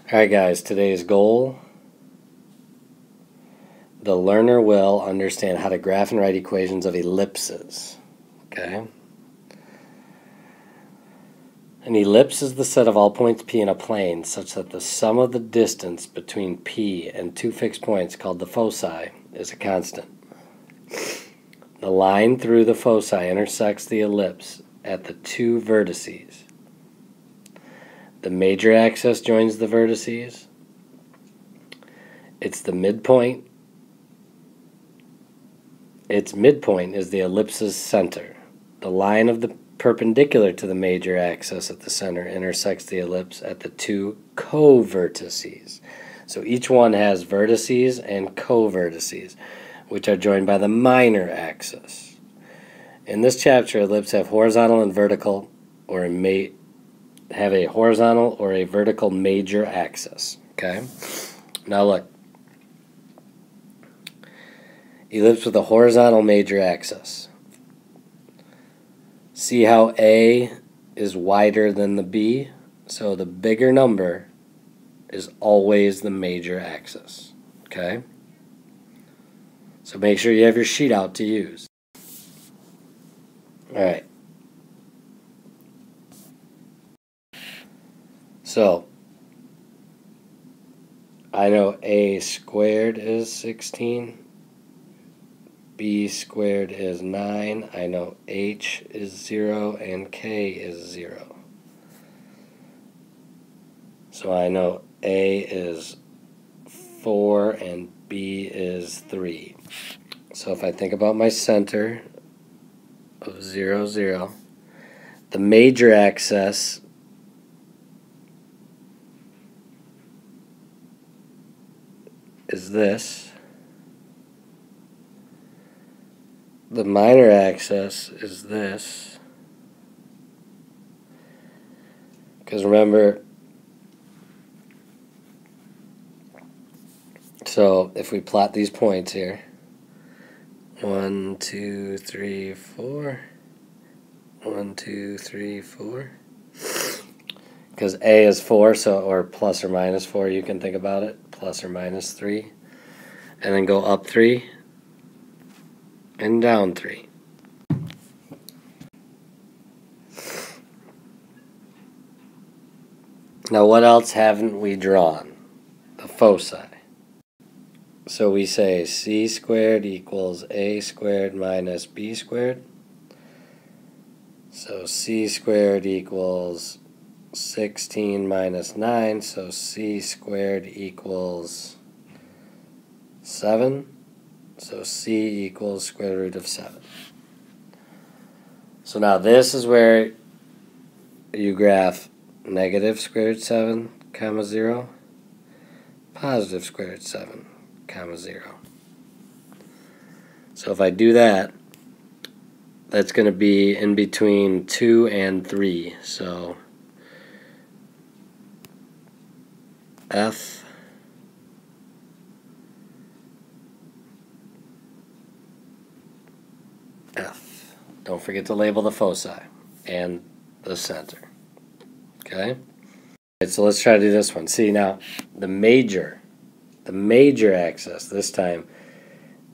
Alright guys, today's goal: the learner will understand how to graph and write equations of ellipses. Okay? An ellipse is the set of all points P in a plane such that the sum of the distance between P and two fixed points called the foci is a constant. The line through the foci intersects the ellipse at the two vertices. The major axis joins the vertices. It's the midpoint. Its midpoint is the ellipse's center. The line of the perpendicular to the major axis at the center intersects the ellipse at the two co-vertices. So each one has vertices and co-vertices, which are joined by the minor axis. In this chapter, ellipses have horizontal and vertical, or have a horizontal or a vertical major axis. Okay? Now look. Ellipse with a horizontal major axis. See how A is wider than the B? So the bigger number is always the major axis. Okay? So make sure you have your sheet out to use. Alright. So, I know A squared is 16. B squared is 9. I know H is 0 and K is 0. So I know A is 4 and B is 3. So if I think about my center of 0, 0, the major axis is this. The minor axis is this. Because remember, so if we plot these points here, 1, 2, 3, 4, 1, 2, 3, 4. Because A is 4, so or plus or minus 4, you can think about it, plus or minus 3, and then go up 3 and down 3. Now what else haven't we drawn? The foci. So we say C squared equals A squared minus B squared. So C squared equals 16 minus 9, so C squared equals 7. So C equals square root of 7. So now this is where you graph negative square root 7, comma 0, positive square root 7, comma 0. So if I do that, that's going to be in between 2 and 3. So F F. Don't forget to label the foci and the center. Okay? Alright, so let's try to do this one. See now, the major axis, this time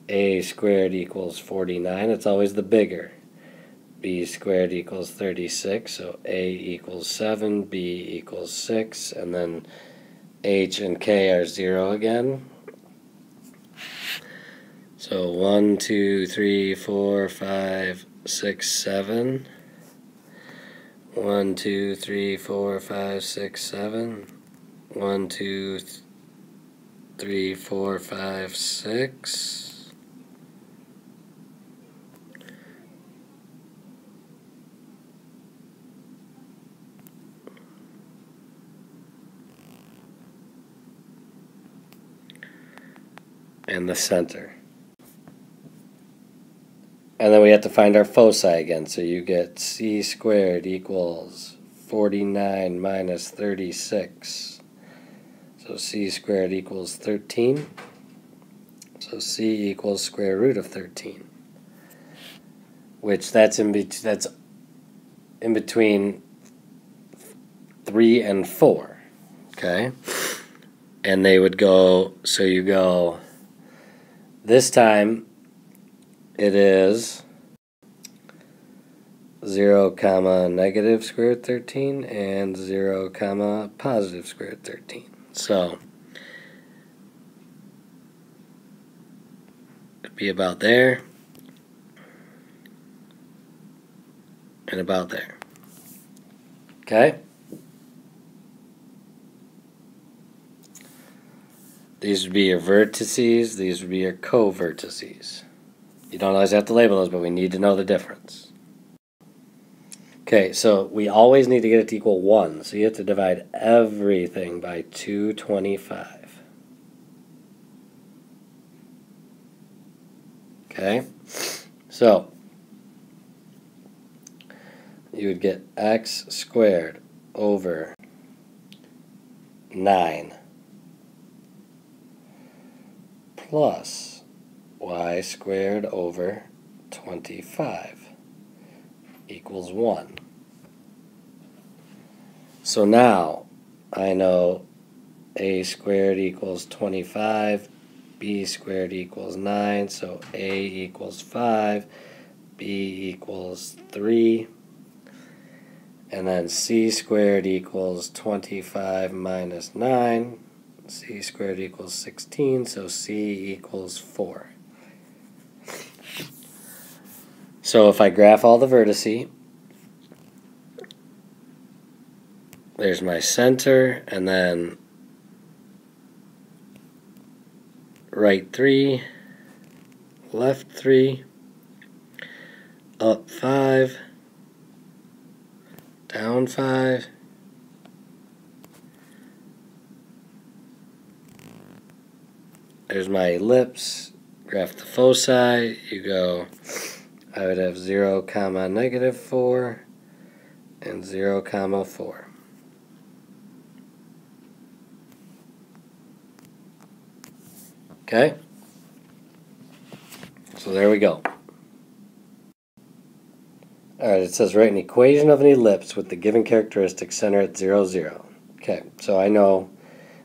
A squared equals 49. It's always the bigger. B squared equals 36, so A equals 7, B equals 6, and then H and K are 0 again. So 1, 2, 3, 4, 5, 6, 7. 1, 2, 3, 4, 5, 6, 7. 1, 2, 3, 4, 5, 6. And the center. And then we have to find our foci again. So you get C squared equals 49 minus 36. So C squared equals 13. So C equals square root of 13. Which that's in between 3 and 4. Okay? and they would go, so you go, this time it is 0 comma negative square root 13 and 0 comma positive square root 13. So it'd be about there and about there. Okay? These would be your vertices, these would be your co-vertices. You don't always have to label those, but we need to know the difference. Okay, so we always need to get it to equal 1, so you have to divide everything by 225. Okay, so you would get x squared over 9 plus y squared over 25 equals 1. So now I know a squared equals 25, b squared equals 9, so a equals 5, b equals 3, and then c squared equals 25 minus 9, c squared equals 16, so c equals 4. So if I graph all the vertices, there's my center, and then right 3, left 3, up 5, down 5, there's my ellipse, graph the foci, you go, I would have 0 comma negative 4 and 0 comma 4. Okay? So there we go. Alright, it says write an equation of an ellipse with the given characteristics center at 0, 0. Okay, so I know,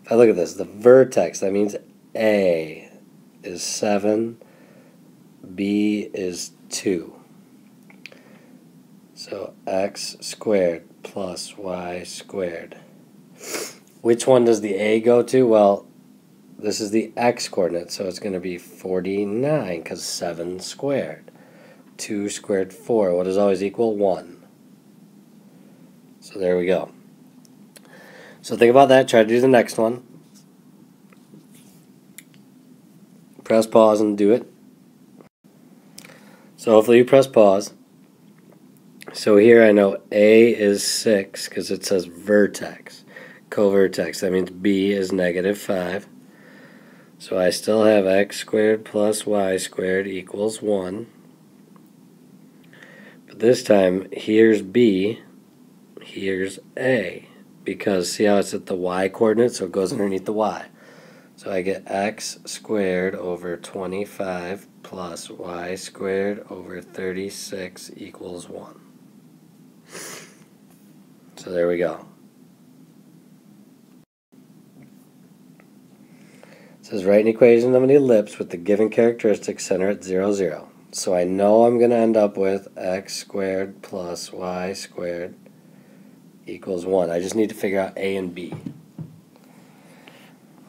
if I look at this, the vertex, that means A is 7, B is 2. So x squared plus y squared. Which one does the A go to? Well, this is the x coordinate, so it's going to be 49 because 7 squared. 2 squared 4. What does always equal? 1. So there we go. So think about that. Try to do the next one. Press pause and do it. So hopefully you press pause. So here I know A is 6 because it says vertex. Co-vertex. That means B is negative 5. So I still have x squared plus y squared equals 1. But this time, here's B, here's A. Because see how it's at the y coordinate, so it goes underneath the y. So I get x squared over 25 plus y squared over 36 equals 1. So there we go. It says write an equation of an ellipse with the given characteristics center at 0, 0. So I know I'm going to end up with x squared plus y squared equals 1. I just need to figure out A and B.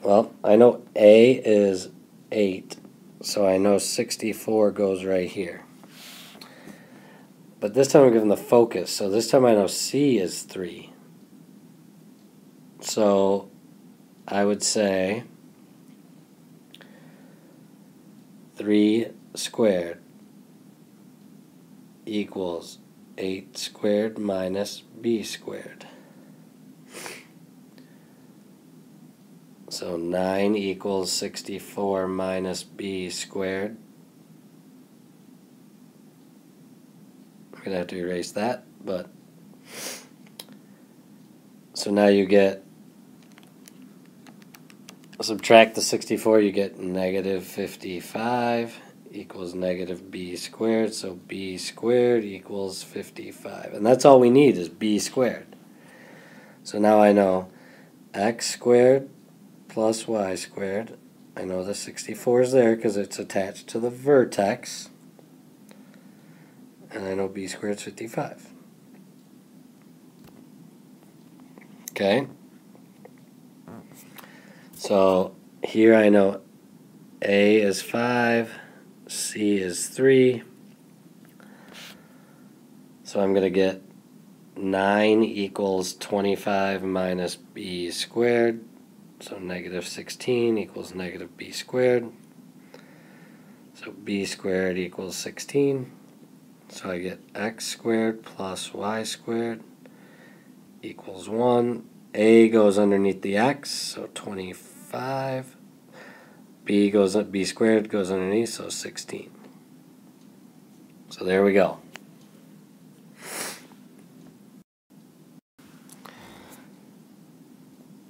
Well, I know A is 8, so I know 64 goes right here. But this time I'm given the focus, so this time I know C is 3. So I would say 3 squared equals 8 squared minus B squared. So 9 equals 64 minus B squared. I'm going to have to erase that, but so now you get, subtract the 64, you get negative 55 equals negative B squared, so B squared equals 55. And that's all we need is B squared. So now I know x squared plus y squared. I know the 64 is there because it's attached to the vertex. And I know b squared is 55. Okay? So here I know a is 5, c is 3. So I'm going to get 9 equals 25 minus b squared. So negative 16 equals negative b squared. So b squared equals 16. So I get x squared plus y squared equals 1. A goes underneath the x, so 25. B squared goes underneath, so 16. So there we go.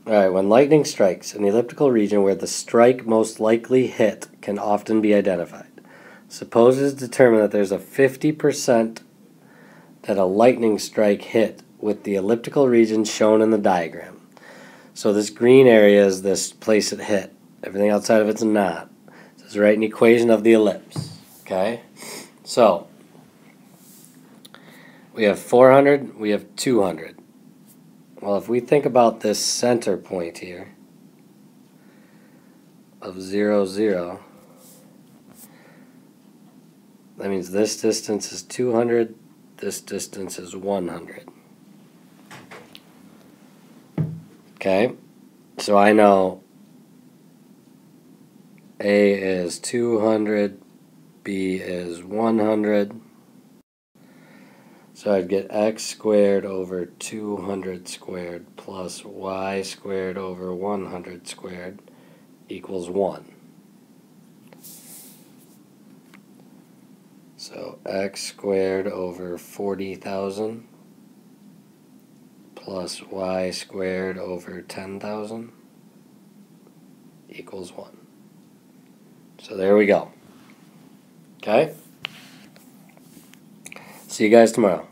Alright, when lightning strikes, an elliptical region where the strike most likely hit can often be identified. Suppose it is determined that there's a 50% that a lightning strike hit with the elliptical region shown in the diagram. So this green area is this place it hit. Everything outside of it's not. So it's write an equation of the ellipse. Okay? So we have 400, we have 200. Well, if we think about this center point here of 0, 0, that means this distance is 200, this distance is 100. Okay, so I know A is 200, B is 100. So I'd get x squared over 200 squared plus y squared over 100 squared equals 1. So x squared over 40,000 plus y squared over 10,000 equals 1. So there we go. Okay? See you guys tomorrow.